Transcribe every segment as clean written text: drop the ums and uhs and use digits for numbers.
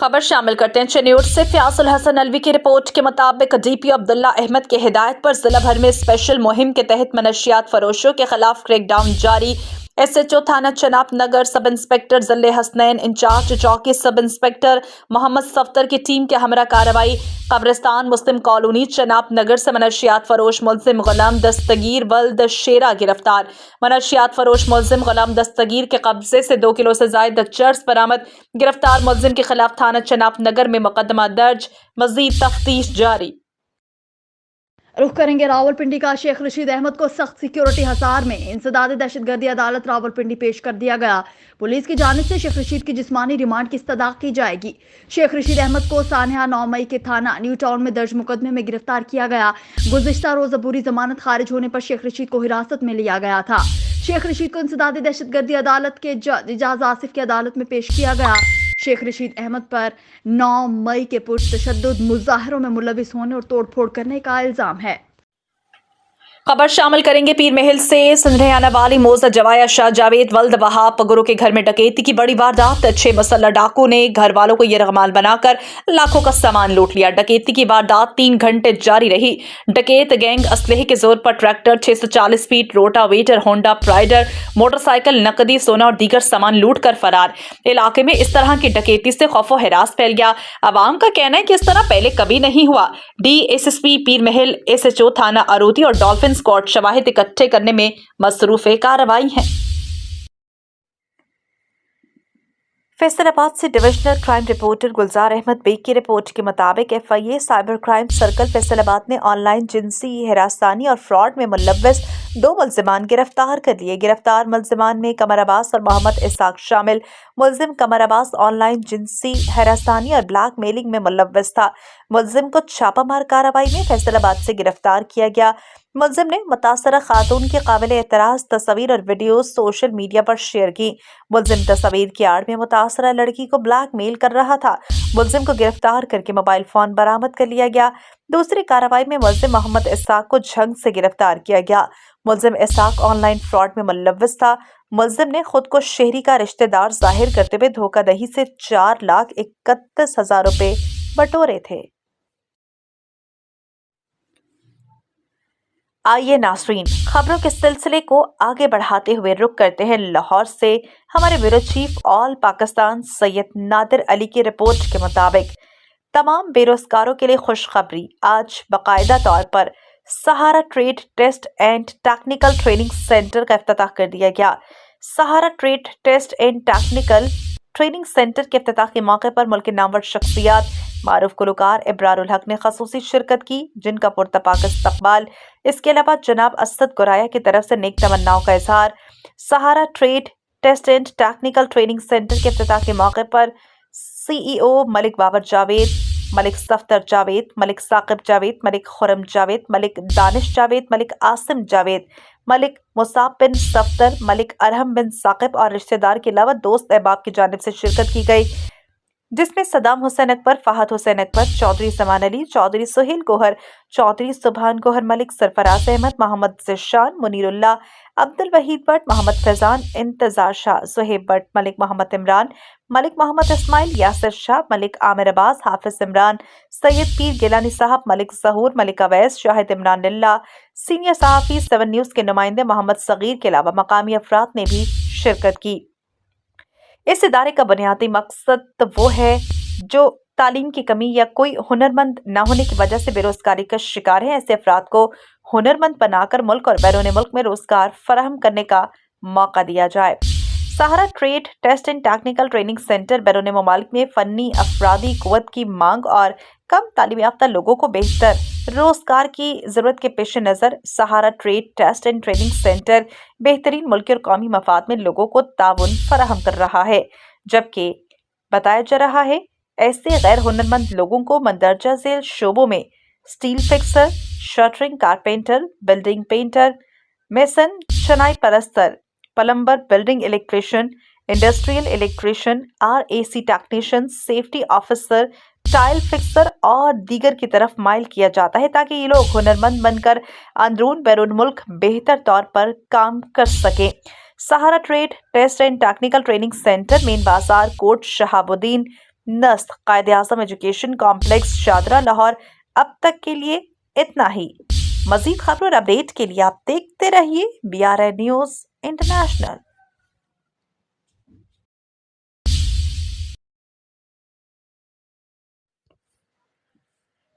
खबर शामिल करते हैं चेन्नई से। फयाजुल हसन अलवी की रिपोर्ट के मुताबिक डीपी अब्दुल्ला अहमद की हिदायत पर जिला भर में स्पेशल मुहिम के तहत मनशियात फरोशों के खिलाफ क्रैकडाउन जारी। SHO थाना चनाब नगर, सब इंस्पेक्टर जिले हसनैन, इंचार्ज चौकी सब इंस्पेक्टर मोहम्मद सफ्तर की टीम के हमरा कार्रवाई। कब्रिस्तान मुस्लिम कॉलोनी चनाब नगर से मनशियात फरोश मुल्जिम गुलाम दस्तगीर वल्द शेरा गिरफ्तार। मनशियात फरोश मुल्जिम गुलाम दस्तगीर के कब्जे से 2 किलो से जायद चर्स बरामद। गिरफ्तार मुल्जिम के खिलाफ थाना चनाब नगर में मुकदमा दर्ज, मजीद तफ्तीश जारी। रुख करेंगे रावलपिंडी का। शेख रशीद अहमद को सख्त सिक्योरिटी हिसार में इंसदाद दहशतगर्दी अदालत रावलपिंडी पेश कर दिया गया। पुलिस की जानिब से शेख रशीद की जिस्मानी रिमांड की इस्तदा की जाएगी। शेख रशीद अहमद को सानिया 9 मई के थाना न्यू टाउन में दर्ज मुकदमे में गिरफ्तार किया गया। गुज़िश्ता रोज अबूरी जमानत खारिज होने पर शेख रशीद को हिरासत में लिया गया था। शेख रशीद को इंसदाद दहशतगर्दी अदालत के जज इजाज आसिफ की अदालत में पेश किया गया। शेख रशीद अहमद पर 9 मई के पुरतशद्दुद मुजाहरों में मुलविस होने और तोड़फोड़ करने का इल्जाम है। खबर शामिल करेंगे पीर महल से। सिंधरियाना वाली मौजा जवाया शाह जावेद वल्द वहाब पगुरों के घर में डकैती की बड़ी वारदात। 6 मुसल्लह डाकू ने घर वालों को यरगमाल बनाकर लाखों का सामान लूट लिया। डकैती की वारदात 3 घंटे जारी रही। डकैत गैंग असलहे के जोर पर tractor, 640 feet rotavator, Honda Pridor, motorcycle, नकदी, सोना और दीगर सामान लूट कर फरार। इलाके में इस तरह की डकैती से खौफ व हिरास फैल गया। आवाम का कहना है कि इस तरह पहले कभी नहीं हुआ। DSSP पीर महल, SHO थाना अरोती और डॉल्फिन स्क्वाड शवाहिद इकट्ठे करने में मसरूफ कार्रवाई है। फैसलाबाद से डिविजनल क्राइम रिपोर्टर गुलजार अहमद बेग की रिपोर्ट के मुताबिक FIA cyber crime circle Faisalabad ने ऑनलाइन जिनसी हरासानी और फ्रॉड में मुलव्वस 2 मुल्जिमान गिरफ्तार कर लिए। गिरफ्तार मुल्जिमान में कमर अब्बास और मोहम्मद इसाक शामिल। मुल्जिम कमर अब्बास ऑनलाइन जिनसी हरासानी और ब्लैक मेलिंग में मुलव्वस था। मुल्जिम को छापामार कार्रवाई में फैसलाबाद से गिरफ्तार किया गया। मुल्जिम ने मुतासरा खातून की काबिल एतराज़ तस्वीर और वीडियो सोशल मीडिया पर शेयर की। मुल्जिम तस्वीर की आड़ में मुतासरा लड़की को ब्लैकमेल कर रहा था। मुल्जिम को गिरफ्तार करके मोबाइल फोन बरामद कर लिया गया। दूसरी कार्रवाई में मुल्जिम मोहम्मद इसाक को झंग से गिरफ्तार किया गया। मुल्जिम इसाक ऑनलाइन फ्रॉड में मुलव्वस था। मुल्जिम ने खुद को शहरी का रिश्तेदार जाहिर करते हुए धोखाधड़ी से 4,31,000 रुपए बटोरे थे। आइए नाज़रीन, खबरों के सिलसिले को आगे बढ़ाते हुए रुख करते हैं लाहौर से। हमारे bureau chief all Pakistan Syed Nadir Ali की रिपोर्ट के मुताबिक तमाम बेरोजगारों के लिए खुशखबरी। आज बाकायदा तौर पर Sahara trade test and technical training centre का इफ्तिताह कर दिया गया। Sahara trade test and technical training centre के इफ्तिताह के मौके पर मुल्क के नामवर शख्सियात मारूफ गुलकार इब्रारुल हक ने खसूसी शिरकत की, जिनका पुरतपाक इस्तकबाल। इसके अलावा जनाब असद गुराया की तरफ से नेक तमन्नाओं का इजहार। Sahara trade test and technical training centre के इफ्तिताह के मौके पर CEO मलिक बाबर जावेद, मलिक सफ्तर जावेद, मलिक साकिब जावेद, मलिक खुरम जावेद, मलिक दानिश जावेद, मलिक आसिम जावेद, मलिक मुसाब बिन सफ्तर, मलिक अरहम बिन साकिब और रिश्तेदार के अलावा दोस्त अहबाब की जानिब से शिरकत की गई, जिसमें सदाम हुसैन अकबर, फहद हुसैन अकबर, चौधरी समान अली, चौधरी सुहेल गोहर, चौधरी सुभान गोहर मलिक, सरफराज अहमद, मोहम्मद जिशान, मुनीरुल्लाह, अब्दुल वहीद भट्ट, मोहम्मद फैजान, इंतजार शाह, सुहेब भट्ट, मलिक मोहम्मद इमरान, मलिक मोहम्मद इस्माइल, यासिर शाह, मलिक आमिर अब्बास, हाफिज इमरान, सैयद पीर गिलानी साहब, मलिक जहूर, मलिक अवैस, शाहिद इमरान लिल्ला, सीनियर सहाफ़ी 7 न्यूज़ के नुमाइंदे मोहम्मद सगीर के अलावा मकामी अफराद ने भी शिरकत की। इस इदारे का बुनियादी मकसद वो है जो तालीम की कमी या कोई हुनरमंद न होने की वजह से बेरोजगारी का शिकार है। ऐसे अफराद को हुनरमंद बनाकर मुल्क और बैरून मुल्क में रोजगार फराहम करने का मौका दिया जाए। Sahara trade test and technical training centre बैरून मुमालिक में फन्नी अफरादी कुव्वत की मांग और कम तालीम याफ्ता लोगों को बेहतर रोजगार की जरूरत के पेश नज़र Sahara trade test and training centre बेहतरीन मुल्की और कौमी मफाद में लोगों को ताउन फराहम कर रहा है, जबकि बताया जा रहा है ऐसे गैर हुनरमंद लोगों को मंदरजा झेल शोबों में steel fixer, shuttering, carpenter, building painter, mason, चनाई परस्तर, plumber, building electrician, industrial electrician, RAC technician, safety officer, tile fixer और दीगर की तरफ माइल किया जाता है, ताकि ये लोग हुनरमंद बनकर अंदरून बैरून मुल्क बेहतर तौर पर काम कर सकें। Sahara trade test and technical training centre main बाजार, कोट शहाबुद्दीन, नस्ल कायद-ए-आज़म एजुकेशन कॉम्प्लेक्स शादरा लाहौर। अब तक के लिए इतना ही। मजीद खबरों और अपडेट के लिए आप देखते रहिए BRN news international.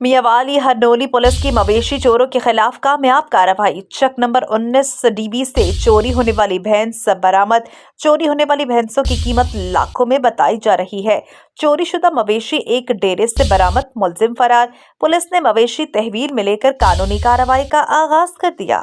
Mianwali Harnoli police की मवेशी चोरों के खिलाफ कामयाब कार्रवाई। चक नंबर 19 DB से चोरी होने वाली भैंस बरामद। चोरी होने वाली भैंसों की कीमत लाखों में बताई जा रही है। चोरी शुदा मवेशी एक डेरे से बरामद, मुलजिम फरार। पुलिस ने मवेशी तहवील में लेकर कानूनी कार्रवाई का आगाज कर दिया।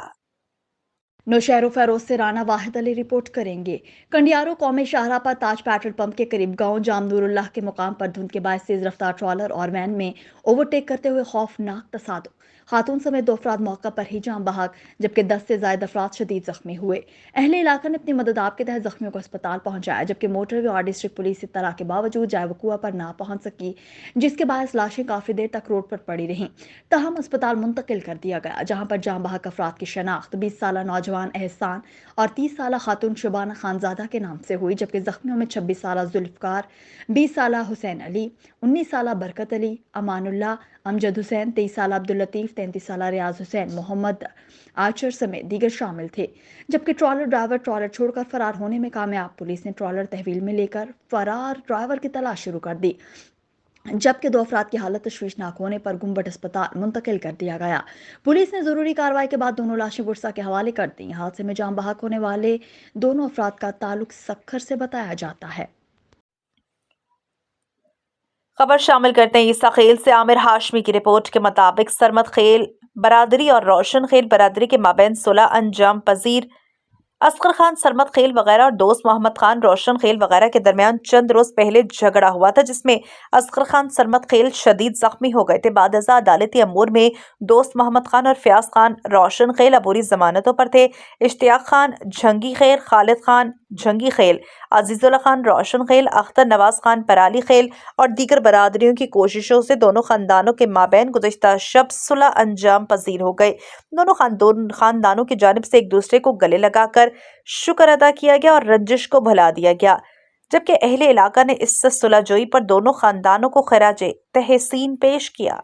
नौशहरों फैरोज से राना वाहिद अली रिपोर्ट करेंगे। कंडियारो कौमी शाहरा पर ताज पेट्रोल पंप के करीब गांव जाम नूरुल्लाह के मुकाम पर धुंध के बायस तेज रफ्तार ट्रॉलर और वैन में ओवरटेक करते हुए खौफनाक तसादुम। खातून समेत 2 अफराद मौका पर ही जाम बहक, जबकि 10 से ज्यादा अफराद शदीद जख्मी हुए। अहले इलाका ने अपनी मदद आप के तहत जख्मियों को अस्पताल पहुंचाया, जबकि मोटरवे और डिस्ट्रिक्ट पुलिस इत्तला के बावजूद जायवकुआ पर ना पहुंच सकी, जिसके बायस लाशें काफी देर तक रोड पर पड़ी रहीं। तहम अस्पताल मुंतकिल कर दिया गया, जहां पर जाम बहक अफराद की शनाख्त 20 साल नौजवान एहसान और 30 साल खातून शुबाना खानजादा के नाम से हुई, जबकि जख्मियों में 26 साल जुल्फकार, 20 साल हुसैन अली, 19 साल बरकत अली, अमानुल्लाह, अमजद हुसैन, 23 साल अब्दुल लतीफ, 33 साल रियाज हुसैन, मोहम्मद आचर समेत दीगर शामिल थे। जबकि ट्रॉलर ड्राइवर ट्रॉलर छोड़कर फरार होने में कामयाब। पुलिस ने ट्रॉलर तहवील में लेकर फरार ड्राइवर की तलाश शुरू कर दी, जबकि 2 अफराद की हालत तशवीशनाक होने पर गुम्बट अस्पताल मुंतकिल कर दिया गया। पुलिस ने जरूरी कार्रवाई के बाद दोनों लाशें गुर्सा के हवाले कर दी। हादसे में जाम बहक होने वाले दोनों अफराद का ताल्लुक सक्खर से बताया जाता है। खबर शामिल करते हैं ईसा खेल से। आमिर हाशमी की रिपोर्ट के मुताबिक सरमत खेल बरादरी और रोशन खेल बरादरी के माबैन सुलह अंजाम पजीर। असगर खान, सरमत खेल वगैरह और दोस्त मोहम्मद खान, रोशन खेल वगैरह के दरमियान चंद रोज पहले झगड़ा हुआ था, जिसमें असगर खान, सरमत खेल शदीद जख्मी हो गए थे। बादशाह अदालती अमूर में दोस्त मोहम्मद खान और फयाज खान, रोशन खेल अबूरी जमानतों पर थे। इश्तियाक खान, झंगी खेल, खालिद खान, झंगी खेल, अजीजुल्लाह खान, रोशन खेल, अख्तर नवाज खान, पराली खेल और दीगर बरादरियों की कोशिशों से दोनों खानदानों के माबैन गुज़िश्ता शब सुलह अंजाम पजीर हो गए। दोनों खानदानों की जानिब से एक दूसरे को गले लगाकर शुक्र अदा किया गया और रंजिश को भुला दिया गया, जबकि अहले इलाका ने इस सुलह जोई पर दोनों खानदानों को खराजे तहसीन पेश किया।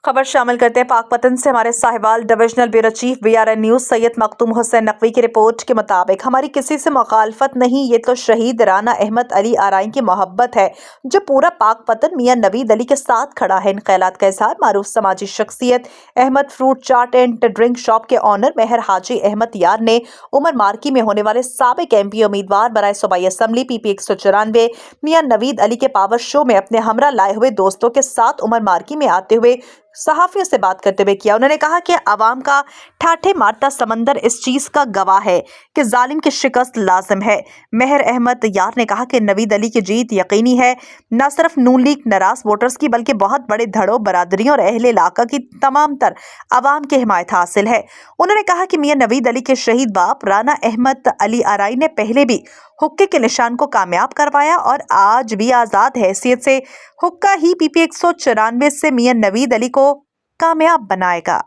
खबर शामिल करते हैं पाकपतन से। हमारे Sahiwal divisional bureau chief BRN news Syed Makhdoom Hussain Naqvi की रिपोर्ट के मुताबिक हमारी किसी से मुखालफत नहीं, ये तो शहीद राना अहमद अली आराई की मोहब्बत है जो पूरा पाकपतन मियां नवीद अली के साथ खड़ा है। इन ख्यालात का इजहार मारूफ समाजी शख्सियत Ahmed fruit chaat and drink shop के ऑनर मेहर हाजी अहमद यार ने उमर मार्की में होने वाले साबिक MP उम्मीदवार बराए सूबाई असम्बली PP 194 मियां नवीद अली के पावर शो में अपने हमरा लाए हुए दोस्तों के साथ उमर मार्की में आते हुए सहाफियों से बात करते हुए किया। उन्होंने कहा कि अवाम का ठाठे मारता समंदर इस चीज का गवाह है कि जालिम की शिकस्त लाजिम है। मेहर अहमद यार ने कहा कि नवीद अली की जीत यकीनी है, न सिर्फ नून लीग नाराज वोटर्स की बल्कि बहुत बड़े धड़ों बरादरियों और अहले इलाका की तमाम तर अवाम की हिमायत हासिल है। उन्होंने कहा कि मियां नवीद अली के शहीद बाप राना अहमद अली आराई ने पहले भी हुक्के के निशान को कामयाब करवाया और आज भी आजाद हैसियत से हुक्का ही PP 194 से मियां नवीद अली को कामयाब बनाएगा।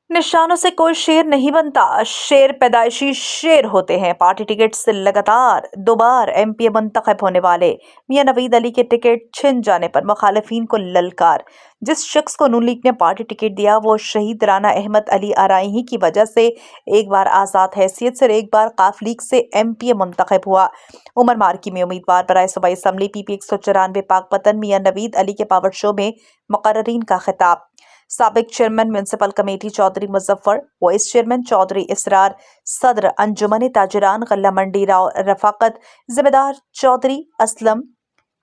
निशानों से कोई शेर नहीं बनता, शेर पैदाइशी शेर होते हैं। पार्टी टिकट से लगातार 2 बार MP मुंतखब होने वाले मियां नवीद अली के टिकट छिन जाने पर मुखालिफिन को ललकार। जिस शख्स को नून लीग ने पार्टी टिकट दिया वो शहीद राना अहमद अली आराई ही की वजह से एक बार आज़ाद हैसियत से एक बार काफ लीग से MP मुंतखब हुआ। उमर मार्की में उम्मीदवार बराए सूबाई असम्बली PP 194 पाकपतन मियां नवीद अली के पावर शो में मुकर्ररीन का खिताब। साबिक chairman municipal committee Chaudhry Muzaffar, vice chairman Chaudhry Israr, सदर अंजुमन ताजिरान गल्ला मंडी राव रफाकत, जिम्मेदार चौधरी असलम,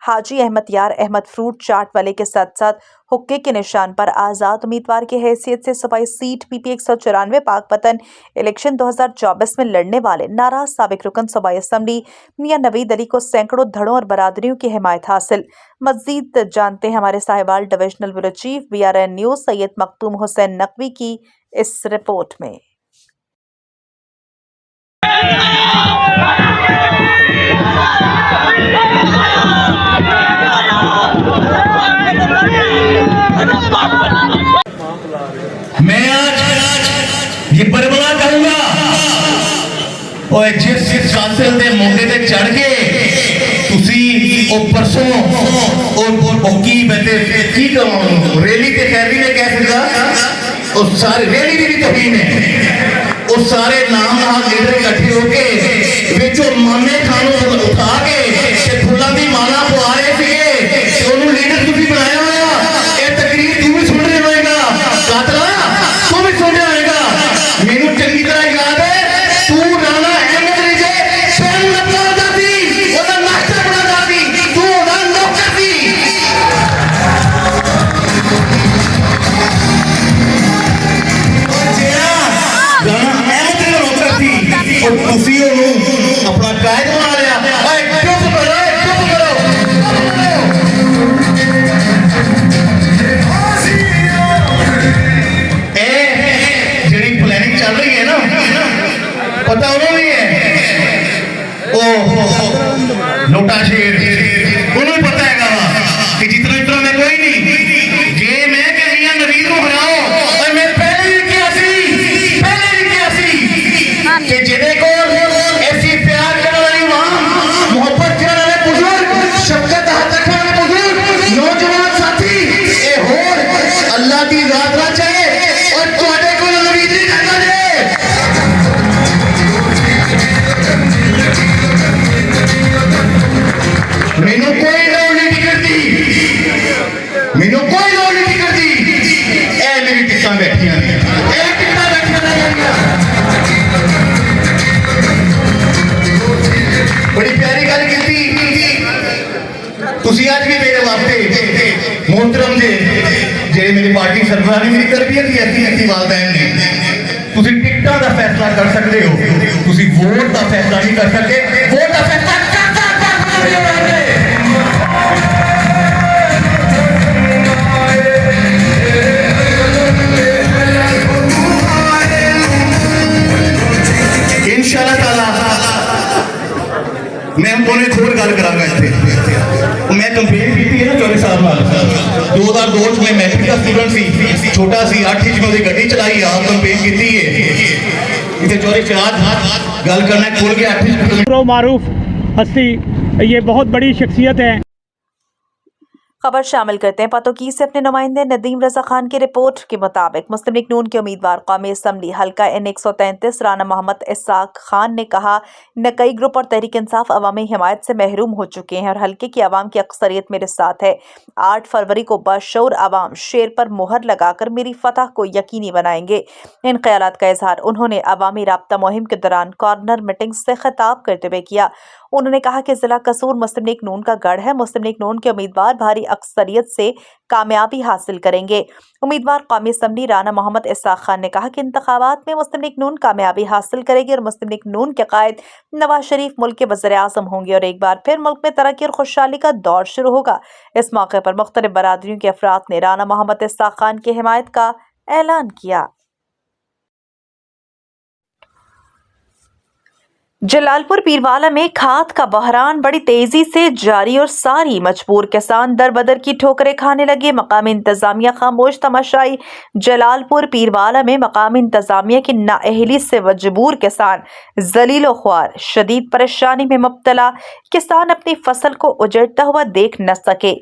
हाजी अहमद यार अहमद फ्रूट चाट वाले के साथ साथ हुक्के के निशान पर आज़ाद उम्मीदवार की हैसियत से सूबाई सीट PP 194 पाकपतन इलेक्शन 2024 में लड़ने वाले नाराज साबिक रुकन सूबाई असम्बली मियां नवीद अली को सैकड़ों धड़ों और बरादरियों की हिमायत हासिल। मजीद जानते हैं हमारे Sahiwal divisional bureau chief BRN news Syed Makhdoom Hussain Naqvi की इस रिपोर्ट में। मैं आज ये बरबला कहूंगा ਓਏ ਜਿਸ ਕਾਤਲ ਦੇ ਮੁੰਡੇ ਤੇ ਚੜ ਕੇ ਤੁਸੀਂ ਉਹ ਪਰਸੋਂ ਉਹ ਕੀ ਬਤੇ ਕੀ ਕਹਾਂ ਰੈਲੀ ਤੇ ਖੈਰੀ ਨੇ ਕਹਿ ਸਕਦਾ ਉਹ ਸਾਰੇ ਰੈਲੀ ਦੀ ਵੀ ਤੋਹੀਨ ਹੈ ਉਹ ਸਾਰੇ ਨਾਮ ਲੀਡਰ ਇਕੱਠੇ ਹੋ ਕੇ ਵਿੱਚੋਂ ਮਾਮੇ ਖਾਨ ਨੂੰ ਉਠਾ ਕੇ ਤੇ ਫੁੱਲਾਂ ਦੀ ਮਾਲਾ ਪਵਾ ਰਹੇ ਸੀਗੇ ਤੇ ਉਹਨੂੰ ਲੀਡਰ ਤੁਸੀਂ ਬਣਾਇਆ ਹੋਇਆ ਇਹ ਤਕਰੀਰ ਤੂੰ ਵੀ ਸੁਣ ਰਿਹਾ ਹੋਏਗਾ ਕਾਤਲਾ ਤੂੰ ਵੀ ਸੁਣ ਰਿਹਾ ਹੋਏਗਾ ਮੈਨੂੰ ਚੰਗੀ ਤਰ੍ਹਾਂ ਯਾਦ ਹੈ ਤੂੰ ਰਾਣਾ ਅਹਿਮਦ ਰਿਜੇ ਪੈਨ ਲੱਭਦਾ ਸੀ ਉਹਦਾ ਨਾਸ਼ਤਾ ਬਣਾਉਂਦਾ ਸੀ ਤੂੰ ਉਹਦਾ ਨੌਕਰ ਸੀ और तुसी ਉਹਨੂੰ ਆਪਣਾ ਕਾਇਦ ਬਣਾ ਲਿਆ ਓਏ ਚੁੱਪ ਕਰੋ ਇਹ ਜਿਹੜੀ ਪਲੈਨਿੰਗ ਚੱਲ ਰਹੀ ਹੈ ਨਾ ਪਤਾ ਉਹਨੂੰ ਨਹੀਂ ਹੈ ਉਹ ਲੋਟਾ ਸ਼ੇਰ ਉਹਨੂੰ ਪਤਾ ਹੈਗਾ ਵਾ ਕਿ ਜਿਤਨਾ ਮੈਂ ਕੋਈ ਨਹੀਂ ਜੇ ਮੈਂ ਕਹਿੰਦੀ ਨਵੀਦ ਨੂੰ ਹਰਾਓ ਓਏ ਮੈਂ ਪਹਿਲੇ ਵੀ ਕਿਹਾ ਸੀ کہ جنہیں کو ایسی پیار کرنے والی وہاں محبت کرنے والے بزرگ شفقت حد رکھنے والے بزرگ نوجوان ساتھی اے ہور اللہ کی ذات نہ چاہے اور تواڈے کو نوید نہیں کرنا دے مینوں کوئی لوڑ نہیں کرتی مینوں کوئی لوڑ نہیں کرتی اے میری ٹکٹاں بیٹھیاں نے اے ٹکٹاں بیٹھیاں نے بڑی پیاری گل کی تسی آج بھی میرے واسطے محترم جے جڑے میری پارٹی سربراہ نے میری تربیت کی ایسی والدین نے تسی ٹکٹاں دا فیصلہ کر سکتے ہو تسی ووٹ دا فیصلہ نہیں کر سکتے ووٹ دا فیصلہ کر سکتے ہو انشاءاللہ تعالی میں ہم دونوں ایک اور گل کراں گا اتنے میں کمپین کی ہے نا 24 سال بعد 2002 میں میٹرک کا اسٹوڈنٹ سی چھوٹا سی 8 میں وہ گڈی چلائی آپ کمپین کی ہے اسے چوری چراغ گل کرنا کھول کے 8 معروف ہستی یہ بہت بڑی شخصیت ہے خبر شامل کرتے ہیں پاتوکی سے اپنے نمائندے ندیم رضا خان کی رپورٹ کے مطابق مسلم لیگ نون کے امیدوار قومی اسمبلی حلقہ N 133 رانا محمد اسحاق خان نے کہا نقئی گروپ اور تحریک انصاف عوامی حمایت سے محروم ہو چکے ہیں اور حلقے کی عوام کی اکثریت میرے ساتھ ہے 8 فروری کو بشعور عوام شیر پر مہر لگا کر میری فتح کو یقینی بنائیں گے ان خیالات کا اظہار انہوں نے عوامی رابطہ مہم کے دوران کارنر میٹنگ سے خطاب کرتے ہوئے کیا انہوں نے کہا کہ ضلع قصور مسلم لیگ نون کا گڑھ ہے مسلم لیگ نون کے امیدوار بھاری اکثریت سے کامیابی حاصل کریں گے امیدوار قومی اسمبلی رانا محمد اسحاق خان نے کہا کہ انتخابات میں مسلم لیگ نون کامیابی حاصل کرے گی اور مسلم لیگ نون کے قائد نواز شریف ملک کے وزیر اعظم ہوں گے اور ایک بار پھر ملک میں ترقی اور خوشحالی کا دور شروع ہوگا اس موقع پر مختلف برادریوں کے افراد نے رانا محمد اسحاق خان کی حمایت کا اعلان کیا جلال پور پیروالا میں کھاد کا بحران بڑی تیزی سے جاری اور ساری مجبور کسان در بدر کی ٹھوکریں کھانے لگے مقامی انتظامیہ خاموش تماشائی جلال پور پیروالا میں مقامی انتظامیہ کی نااہلی سے مجبور کسان ذلیل و خوار شدید پریشانی میں مبتلا کسان اپنی فصل کو اجڑتا ہوا دیکھ نہ سکے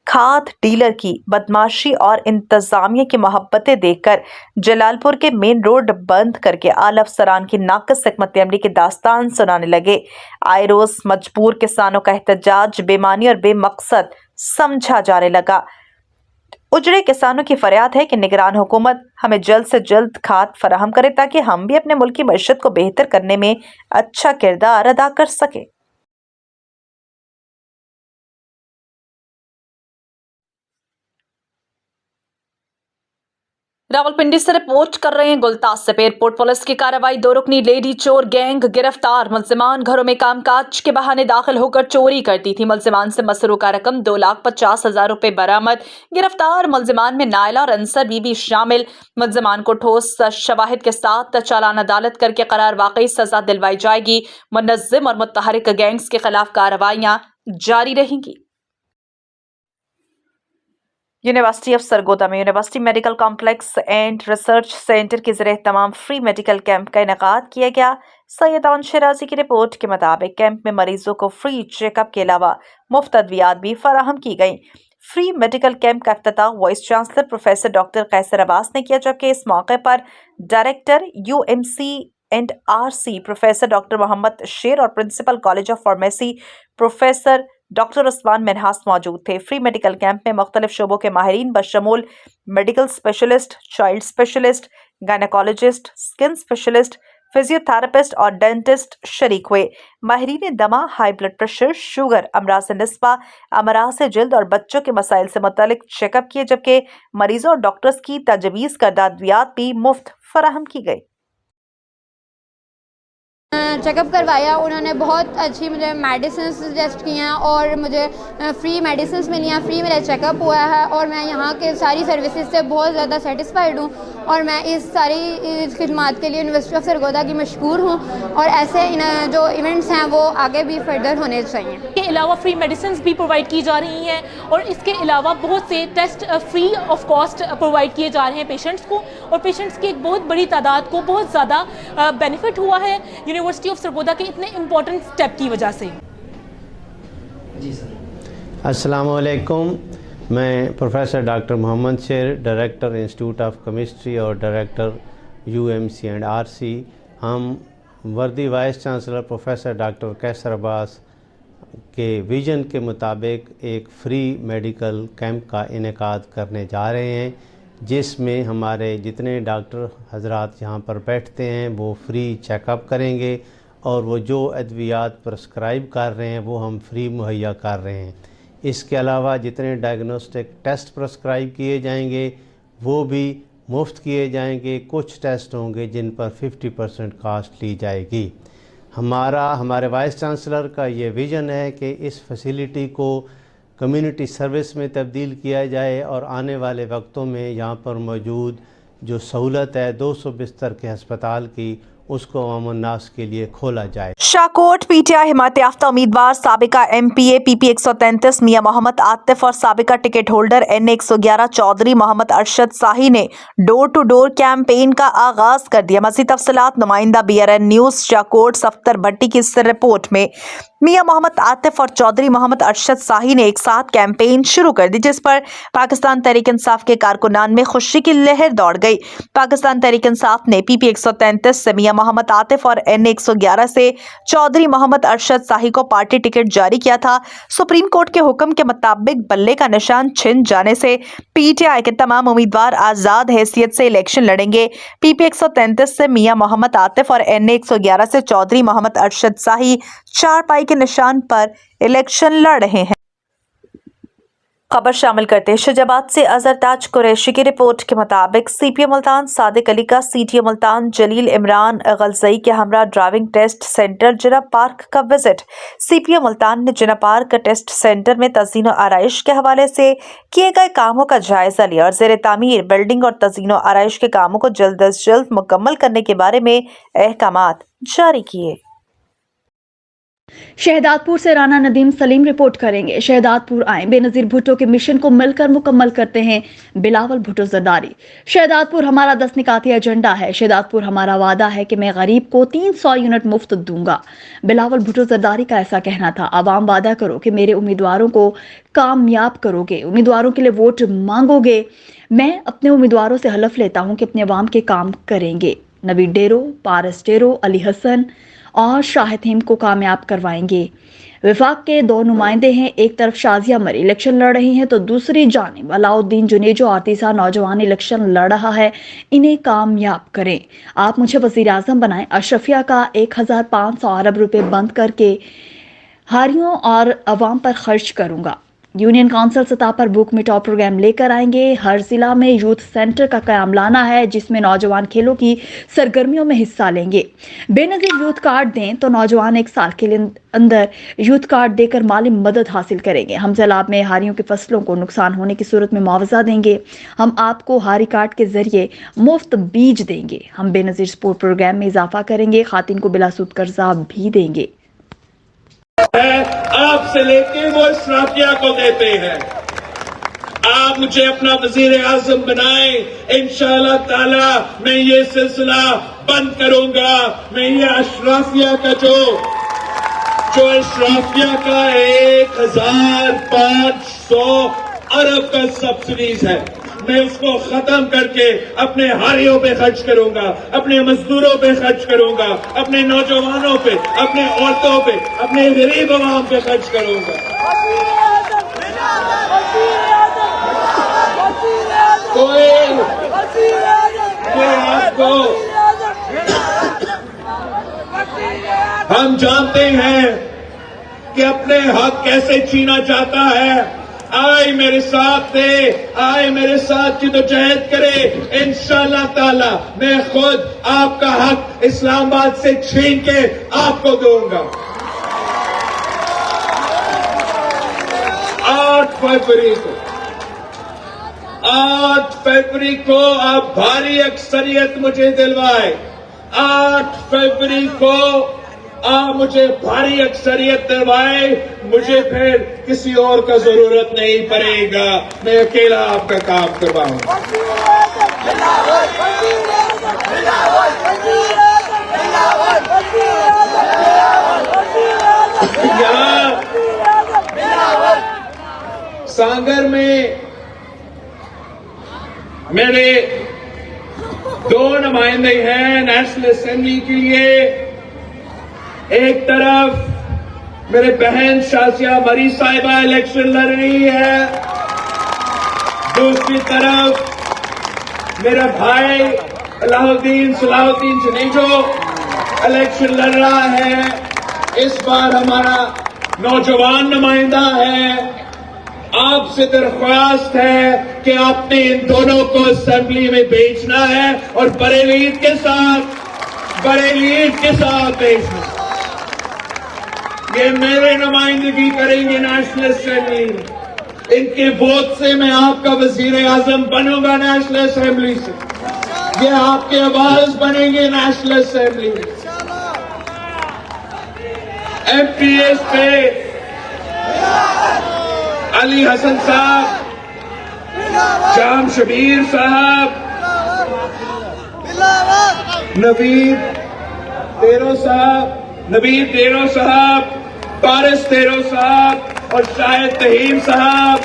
کھاد ڈیلر کی بدماشی اور انتظامیہ کی محبتیں دیکھ کر جلال پور کے مین روڈ بند کر کے اعلی افسران کی ناقص حکمت عملی کی داستان سنانے لگے آئے روز مجبور کسانوں کا احتجاج بے معنی اور بے مقصد سمجھا جانے لگا اجڑے کسانوں کی فریاد ہے کہ نگران حکومت ہمیں جلد سے جلد کھاد فراہم کرے تاکہ ہم بھی اپنے ملک کی معیشت کو بہتر کرنے میں اچھا کردار ادا کر سکیں راولپنڈی سے رپورٹ کر رہے ہیں گلطاس سے ایئرپورٹ پولیس کی کارروائی 2 رکنی لیڈی چور گینگ گرفتار ملزمان گھروں میں کام کاج کے بہانے داخل ہو کر چوری کرتی تھی ملزمان سے مسروقہ رقم 2,50,000 روپے برآمد گرفتار ملزمان میں نائلہ اور انصر بی بی شامل ملزمان کو ٹھوس شواہد کے ساتھ چالان عدالت کر کے قرار واقعی سزا دلوائی جائے گی منظم اور متحرک گینگز کے خلاف کارروائیاں جاری رہیں گی यूनिवर्सिटी ऑफ सरगोदा में university medical complex and research centre के जरिए तमाम फ्री मेडिकल कैंप का इनेकाद किया गया। सैयद आन शिराजी की रिपोर्ट के मुताबिक कैंप में मरीजों को फ्री चेकअप के अलावा मुफ्त अद्वियात भी फराहम की गई। फ्री मेडिकल कैंप का इफ्तिताह वाइस चांसलर प्रोफेसर डॉक्टर कैसर अब्बास ने किया, जबकि इस मौके पर director UMC&RC professor doctor Mohammad Sher और principal college of pharmacy professor doctor Usman Minhas मौजूद थे। फ्री मेडिकल कैंप में मुख्तलिफ शोबों के माहिरीन बशमूल medical specialist, child specialist, gynaecologist, skin specialist, physiotherapist और डेंटिस्ट शरीक हुए। माहिरीन दमा, हाई ब्लड प्रेशर, शुगर, अमराज निस्बा, अमराज जिल्द और बच्चों के मसाइल से मुतल्लिक चेकअप किए, जबकि मरीजों और डॉक्टर्स की तजवीज़ करदा अद्वियात भी मुफ्त फराहम की गई। चेकअप करवाया, उन्होंने बहुत अच्छी मुझे मेडिसिन सजेस्ट की हैं और मुझे फ्री मेडिसिन मिली हैं, फ्री मेरा चेकअप हुआ है और मैं यहाँ के सारी सर्विसेज से बहुत ज़्यादा सेटिस्फाइड हूँ और मैं इस सारी खिदमात के लिए यूनिवर्सिटी ऑफ सरगोदा की मशकूर हूँ और ऐसे जो इवेंट्स हैं वो आगे भी फर्दर होने चाहिए। इसके अलावा फ्री मेडिसिन भी प्रोवाइड की जा रही हैं और इसके अलावा बहुत से test free of cost provide किए जा रहे हैं पेशेंट्स को और पेशेंट्स की एक बहुत बड़ी तादाद को बहुत ज़्यादा बेनिफिट हुआ है यूनिवर्सिटी ऑफ सरगोदा के इतने इम्पोर्टेंट स्टेप की वजह से। जी सर। अस्सलाम वालेकुम, मैं प्रोफेसर डॉक्टर मोहम्मद शेर, डायरेक्टर इंस्टीट्यूट ऑफ केमिस्ट्री और डायरेक्टर UMC&RC। हम वर्दी वाइस चांसलर प्रोफेसर डॉक्टर कैसर अब्बास के विज़न के मुताबिक एक फ्री मेडिकल कैंप का इनेकाद करने जा रहे हैं, जिसमें हमारे जितने डॉक्टर हजरात यहाँ पर बैठते हैं वो फ्री चेकअप करेंगे और वो जो अद्वियात प्रिस्क्राइब कर रहे हैं वो हम फ्री मुहैया कर रहे हैं। इसके अलावा जितने डायग्नोस्टिक टेस्ट प्रिस्क्राइब किए जाएंगे वो भी मुफ्त किए जाएंगे। कुछ टेस्ट होंगे जिन पर 50% कास्ट ली जाएगी। हमारे वाइस चांसलर का ये विज़न है कि इस फैसिलिटी को कम्युनिटी सर्विस में तब्दील किया जाए और आने वाले वक्तों में यहाँ पर मौजूद जो सहूलत है 200 बिस्तर के हस्पताल की, उसको अवाम-उन-नास के लिए खोला जाए। शाकोट PTI हिमायत याफ्ता उम्मीदवार साबिका MPA PP 133 मियां मोहम्मद आतिफ और साबिका ticket holder NA 111 Chaudhry Mohammad Arshad Shahi ने डोर टू डोर कैंपेन का आगाज कर दिया। मज़ीद तफसीलात नुमाइंदा BRN न्यूज़ शाकोट सफ्तर भट्टी की इस रिपोर्ट में। मियां मोहम्मद आतिफ और चौधरी मोहम्मद अरशद शाही ने एक साथ कैंपेन शुरू कर दी, जिस पर पाकिस्तान तहरीक इंसाफ के कारकुनान में खुशी की लहर दौड़ गई। पाकिस्तान तहरीक इंसाफ ने PP 133 से मियां मोहम्मद आतिफ और NA 111 से चौधरी मोहम्मद अरशद शाही को पार्टी टिकट जारी किया था। सुप्रीम कोर्ट के हुक्म के मुताबिक बल्ले का निशान छिन जाने से PTI के तमाम उम्मीदवार आजाद हैसियत से इलेक्शन लड़ेंगे। PP 133 से मियां मोहम्मद आतिफ और NA 111 से चौधरी मोहम्मद अरशद शाही 4 पाई के निशान पर इलेक्शन लड़ रहे हैं। खबर शामिल करते हैं शुजाबाद से अजहर ताज कुरैशी की रिपोर्ट के मुताबिक CPO मुल्तान सादिक अली का CTO मुल्तान जलील इमरान गलजई के हमरा ड्राइविंग टेस्ट सेंटर जिना पार्क का विजिट। CPO मुल्तान ने जिना पार्क टेस्ट सेंटर में तज़ीनो आराइश के हवाले से किए गए कामों का जायजा लिया और ज़ेर तामीर बिल्डिंग और तज़ीनो आराइश के कामों को जल्द अज जल्द मुकम्मल करने के बारे में अहकामात जारी किए। शहदादपुर से राना नदीम सलीम रिपोर्ट करेंगे। शहदादपुर आए बेनजीर भुट्टो के मिशन को मिलकर मुकम्मल करते हैं बिलावल भुट्टो जरदारी। शहदादपुर हमारा 10 निकाती एजेंडा है। शहदादपुर हमारा वादा है कि मैं गरीब को 300 यूनिट मुफ्त दूंगा। बिलावल भुट्टो जरदारी का ऐसा कहना था। आवाम वादा करो कि मेरे उम्मीदवारों को कामयाब करोगे, उम्मीदवारों के लिए वोट मांगोगे। मैं अपने उम्मीदवारों से हलफ लेता हूं कि अपने अवाम के काम करेंगे। नवीद डेरो, पारस डेरो, अली हसन और शाहिद हिम को कामयाब करवाएंगे। विफाक के 2 नुमाइंदे हैं। एक तरफ शाजिया मरी इलेक्शन लड़ रही हैं तो दूसरी जानिब अलाउद्दीन जुनेजो और तीसरा नौजवान इलेक्शन लड़ रहा है। इन्हें कामयाब करें। आप मुझे वजीर आजम बनाएं। अशरफिया का 1500 अरब रुपए बंद करके हारियों और अवाम पर खर्च करूंगा। यूनियन काउंसिल सतह पर बुक मिटाओ प्रोग्राम लेकर आएंगे। हर जिला में यूथ सेंटर का कयाम लाना है जिसमें नौजवान खेलों की सरगर्मियों में हिस्सा लेंगे। बेनजीर यूथ कार्ड दें तो नौजवान 1 साल के अंदर यूथ कार्ड देकर माली मदद हासिल करेंगे। हम सैलाब में हारियों की फसलों को नुकसान होने की सूरत में मुआवजा देंगे। हम आपको हारी कार्ड के जरिए मुफ्त बीज देंगे। हम बेनजीर स्पोर्ट प्रोग्राम में इजाफा करेंगे। खातिन को बिलासूद कर्जा भी देंगे। आपसे लेके वो श्रापिया को देते हैं। आप मुझे अपना वजीर आजम बनाए, इंशाअल्लाह ताला मैं ये सिलसिला बंद करूंगा। मैं ये अशराफिया का जो अशराफिया का 1500 अरब का सब्सिडीज है, मैं उसको खत्म करके अपने हारियों पे खर्च करूंगा, अपने मजदूरों पे खर्च करूंगा, अपने नौजवानों पे, अपने औरतों पे, अपने गरीब आवाम पे खर्च करूंगा। हम जानते हैं कि अपने हक कैसे छीना जाता है। आए मेरे साथ दे, आए मेरे साथ जिद्दोजहद करे, इंशाअल्लाह ताला मैं खुद आपका हक इस्लामाबाद से छीन के आपको दूंगा। 8 फरवरी को आप भारी अक्सरियत मुझे दिलवाए। 8 फरवरी को आप मुझे भारी अक्सरियत दिलवाए, मुझे फिर किसी और का जरूरत नहीं पड़ेगा, मैं अकेला आपका काम करवाऊंगा। यहाँ सांगर में मेरे 2 नुमाइंदे हैं नेशनल असेंबली के लिए। एक तरफ मेरे बहन शाजिया मरी साहिबा इलेक्शन लड़ रही है, दूसरी तरफ मेरा भाई अलाउद्दीन सलाहुद्दीन जनेजो इलेक्शन लड़ रहा है। इस बार हमारा नौजवान नुमाइंदा है। आपसे दरख्वास्त है कि आपने इन दोनों को असेंबली में भेजना है और बड़े लीड के साथ भेजना। ये मेरे नुमाइंदगी करेंगे नेशनल असेंबली में। इनके वोट से मैं आपका वजीर आजम बनूंगा नेशनल असेंबली से। ये आपके आवाज बनेंगे नेशनल असेंबली में। एमपीएस पे अली हसन साहब, जाम शबीर साहब, नवीद देरो साहब, पारिस देरो साहब और शाहिद तहीम साहब।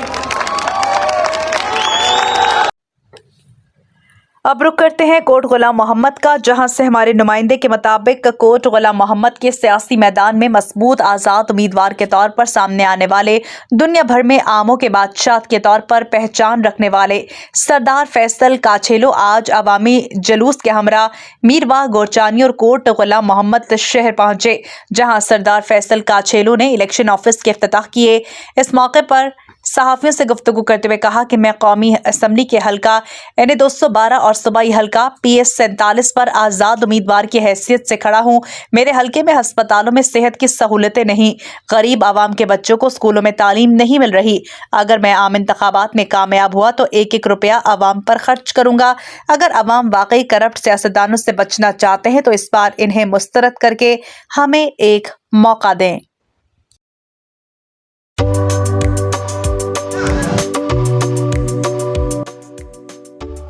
अब रुक करते हैं कोट गुलाम मोहम्मद का, जहां से हमारे नुमाइंदे के मुताबिक कोट गुलाम मोहम्मद के सियासी मैदान में मजबूत आज़ाद उम्मीदवार के तौर पर सामने आने वाले, दुनिया भर में आमों के बादशाह के तौर पर पहचान रखने वाले सरदार फैसल काछेलो आज अवामी जुलूस के हमरा मीरवाह गोरचानी और कोट गुलाम मोहम्मद शहर पहुंचे, जहां सरदार फैसल काछेलो ने इलेक्शन ऑफिस के इफ्तिताह किए। इस मौके पर सहाफ़ियों से गुफ्तगू करते हुए कहा कि मैं कौमी असम्बली के हल्का NA 212 और सूबाई हल्का PS 47 पर आज़ाद उम्मीदवार की हैसियत से खड़ा हूँ। मेरे हल्के में हस्पतालों में सेहत की सहूलतें नहीं, गरीब आवाम के बच्चों को स्कूलों में तालीम नहीं मिल रही। अगर मैं आम इंतखाबात में कामयाब हुआ तो 1-1 रुपया आवाम पर खर्च करूँगा। अगर आवाम वाकई करप्ट सियासतदानों से बचना चाहते हैं तो इस बार इन्हें मुस्तरद करके हमें एक मौका दें।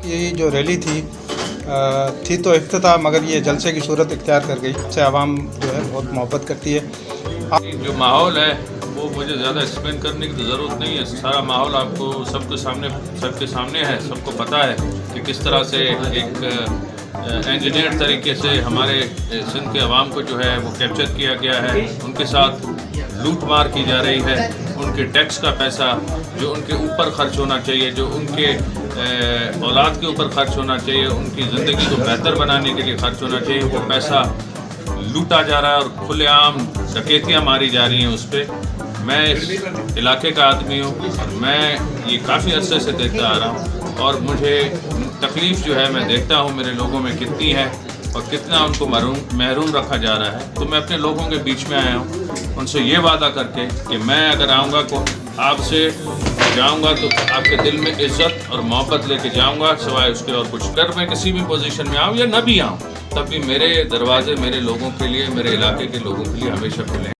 ये जो रैली थी तो इफ्तिताह, मगर ये जलसे की सूरत इख्तियार कर गई। इससे आवाम जो है बहुत मोहब्बत करती है। जो माहौल है वो मुझे ज़्यादा एक्सप्लेन करने की तो ज़रूरत नहीं है। सारा माहौल आपको सबके सामने है, सबको पता है कि किस तरह से एक इंजीनियर तरीके से हमारे सिंध के अवाम को जो है वो कैप्चर किया गया है। उनके साथ लूट मार की जा रही है। उनके टैक्स का पैसा जो उनके ऊपर खर्च होना चाहिए, जो उनके औलाद के ऊपर खर्च होना चाहिए, उनकी ज़िंदगी को बेहतर बनाने के लिए खर्च होना चाहिए, वो पैसा लूटा जा रहा है और खुलेआम डकैतियाँ मारी जा रही हैं उस पर। मैं इस इलाके का आदमी हूँ और मैं ये काफ़ी अरसे से देखता आ रहा हूँ और मुझे तकलीफ़ जो है मैं देखता हूँ मेरे लोगों में कितनी है और कितना उनको महरूम रखा जा रहा है। तो मैं अपने लोगों के बीच में आया हूँ उनसे ये वादा करके कि मैं अगर आऊँगा को आपसे जाऊँगा तो आपके दिल में इज़्ज़त और मोहब्बत लेके जाऊँगा, सिवाय उसके और कुछ। अगर मैं किसी भी पोजीशन में आऊँ या न भी आऊँ तब भी मेरे दरवाजे मेरे लोगों के लिए, मेरे इलाके के लोगों के लिए हमेशा खुले हैं।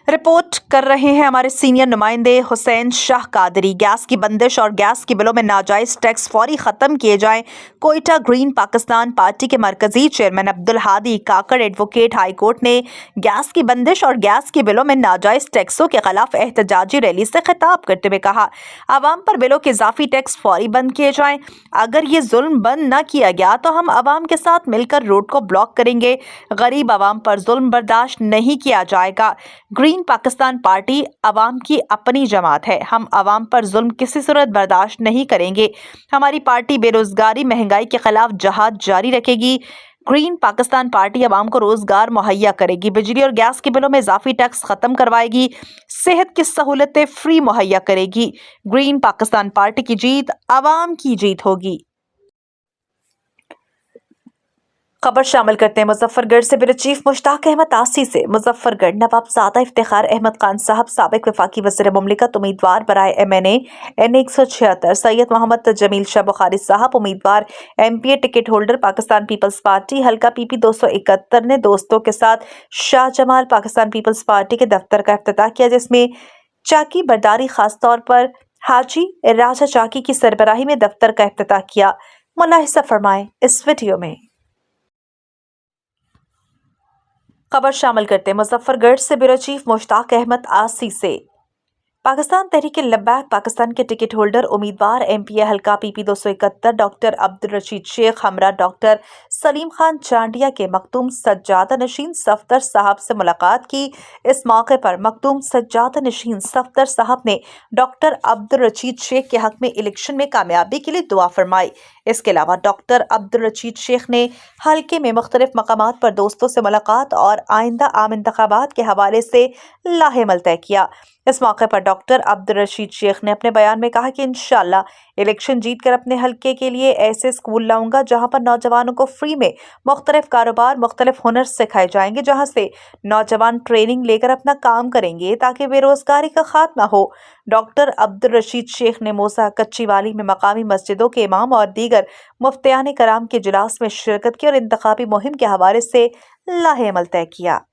रिपोर्ट कर रहे हैं हमारे सीनियर नुमाइंदे हुसैन शाह कादरी। गैस की बंदिश और गैस के बिलों में नाजायज टैक्स फौरी खत्म किए जाएं। कोयटा ग्रीन पाकिस्तान पार्टी के मरकजी चेयरमैन अब्दुल हादी काकड़ एडवोकेट हाई कोर्ट ने गैस की बंदिश और गैस के बिलों में नाजायज टैक्सों के खिलाफ एहतजाजी रैली से खिताब करते हुए कहा, आवाम पर बिलों के इजाफी टैक्स फौरी बंद किए जाएं। अगर ये जुल्म बंद न किया गया तो हम आवाम के साथ मिलकर रोड को ब्लॉक करेंगे। गरीब आवाम पर जुल्म बर्दाश्त नहीं किया जाएगा। ग्रीन पाकिस्तान पार्टी अवाम की अपनी जमात है। हम अवाम पर जुल्म किसी सूरत बर्दाश्त नहीं करेंगे। हमारी पार्टी बेरोजगारी महंगाई के खिलाफ जहाद जारी रखेगी। ग्रीन पाकिस्तान पार्टी अवाम को रोजगार मुहैया करेगी। बिजली और गैस के बिलों में इजाफी टैक्स खत्म करवाएगी। सेहत की सहूलतें फ्री मुहैया करेगी। ग्रीन पाकिस्तान पार्टी की जीत अवाम की जीत होगी। खबर शामिल करते हैं मुजफ्फरगढ़ से। ब्यूरो चीफ मुश्ताक अहमद आसी से। मुजफ्फरगढ़ नवाबजादा इफ्तिखार अहमद खान साहब साबिक वफाकी वज़ीर मुमलिकत उम्मीदवार बराए MNA N 176, सैयद मोहम्मद जमील शाह बुखारी साहब उम्मीदवार MPA ticket holder Pakistan Peoples Party हल्का PP 271 ने दोस्तों के साथ शाहजमाल पाकिस्तान पीपल्स पार्टी के दफ्तर का इफ्तिताह किया, जिसमें चाकी बरदारी खास तौर पर हाजी राजा चाकी की सरबराही में दफ्तर का इफ्तिताह किया। मुलाहिजा फरमाएं इस वीडियो में। खबर शामिल करते हैं मुजफ्फरगढ़ से। ब्यूरो चीफ मुश्ताक अहमद आसी से। पाकिस्तान तहरीक लब्बैक पाकिस्तान के टिकट होल्डर उम्मीदवार MPA हल्का PP 271 डॉक्टर अब्दुल रशीद शेख हमरा डॉक्टर सलीम खान चांडिया के मखदूम सज्जादा नशीन सफदर साहब से मुलाकात की। इस मौके पर मखदूम सज्जादा नशीन सफदर साहब ने डॉक्टर अब्दुल रशीद शेख के हक में इलेक्शन में कामयाबी के लिए दुआ फरमाई। इसके अलावा डॉक्टर अब्दुल रशीद शेख ने हल्के में मुख्तलिफ मकामात पर दोस्तों से मुलाकात और आइंदा आम इंतखाबात के हवाले से लाहेमल तय किया। इस मौके पर डॉक्टर अब्दुल रशीद शेख ने अपने बयान में कहा कि इंशाअल्लाह इलेक्शन जीतकर अपने हल्के के लिए ऐसे स्कूल लाऊंगा जहां पर नौजवानों को फ्री में मुख्तलिफ कारोबार मुख्तलिफ हुनर सिखाए जाएंगे, जहां से नौजवान ट्रेनिंग लेकर अपना काम करेंगे ताकि बेरोजगारी का खात्मा हो। डॉक्टर अब्दुल रशीद शेख ने मूसा कच्ची वाली में मकामी मस्जिदों के इमाम और दीगर मुफ्तियान कराम के इजलास में शिरकत की और इंतखाबी मुहिम के हवाले से लाहेमल तय किया।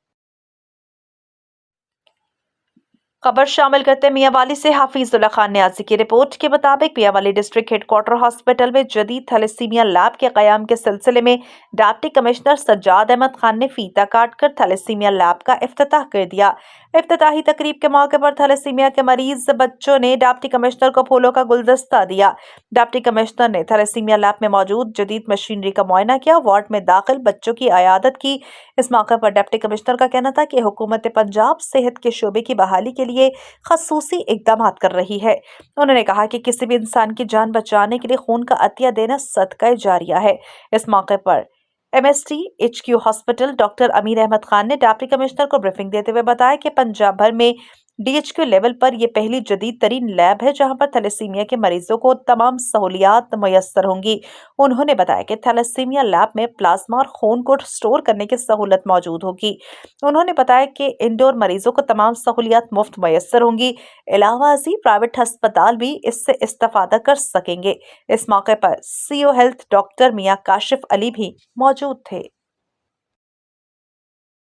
खबर शामिल करते हैं मियांवाली से। हाफिजुल्लाह खान न्याजी की रिपोर्ट के मुताबिक मियांवाली डिस्ट्रिक्ट हेडक्वार्टर हॉस्पिटल में जदीद थैलेसीमिया लैब के क़याम के सिलसिले में डिप्टी कमिश्नर सज्जाद अहमद खान ने फीता काटकर थैलेसीमिया लैब का इफ्तिताह कर दिया। इफ्तिताही तकरीब के मौके पर थैलेसीमिया के मरीज बच्चों ने डिप्टी कमिश्नर को फूलों का गुलदस्ता दिया। डिप्टी कमिश्नर ने थैलेसीमिया लैब में मौजूद जदीद मशीनरी का मुआयना किया, वार्ड में दाखिल बच्चों की अयादत की। इस मौके पर डिप्टी कमिश्नर का कहना था कि हुकूमत पंजाब सेहत के शोबे की बहाली के लिए खसूसी इक़दाम कर रही है। उन्होंने कहा कि किसी भी इंसान की जान बचाने के लिए खून का अतिया देना सदका जारिया है। इस मौके पर MST HQ हॉस्पिटल डॉक्टर अमीर अहमद खान ने डिप्टी कमिश्नर को ब्रीफिंग देते हुए बताया कि पंजाब भर में DHQ लेवल पर यह पहली जदीद तरीन लैब है जहां पर थैलेसीमिया के मरीजों को तमाम सहूलियात मुयस्सर होंगी। उन्होंने बताया कि थैलेसीमिया लैब में प्लाज्मा और खून को स्टोर करने की सहूलत मौजूद होगी। उन्होंने बताया कि इंडोर मरीजों को तमाम सहूलियात मुफ्त मुयस्सर होंगी। इलावाजी प्राइवेट अस्पताल भी इससे इस्तेफादा कर सकेंगे। इस मौके पर CO हेल्थ डॉक्टर मियां काशिफ अली भी मौजूद थे।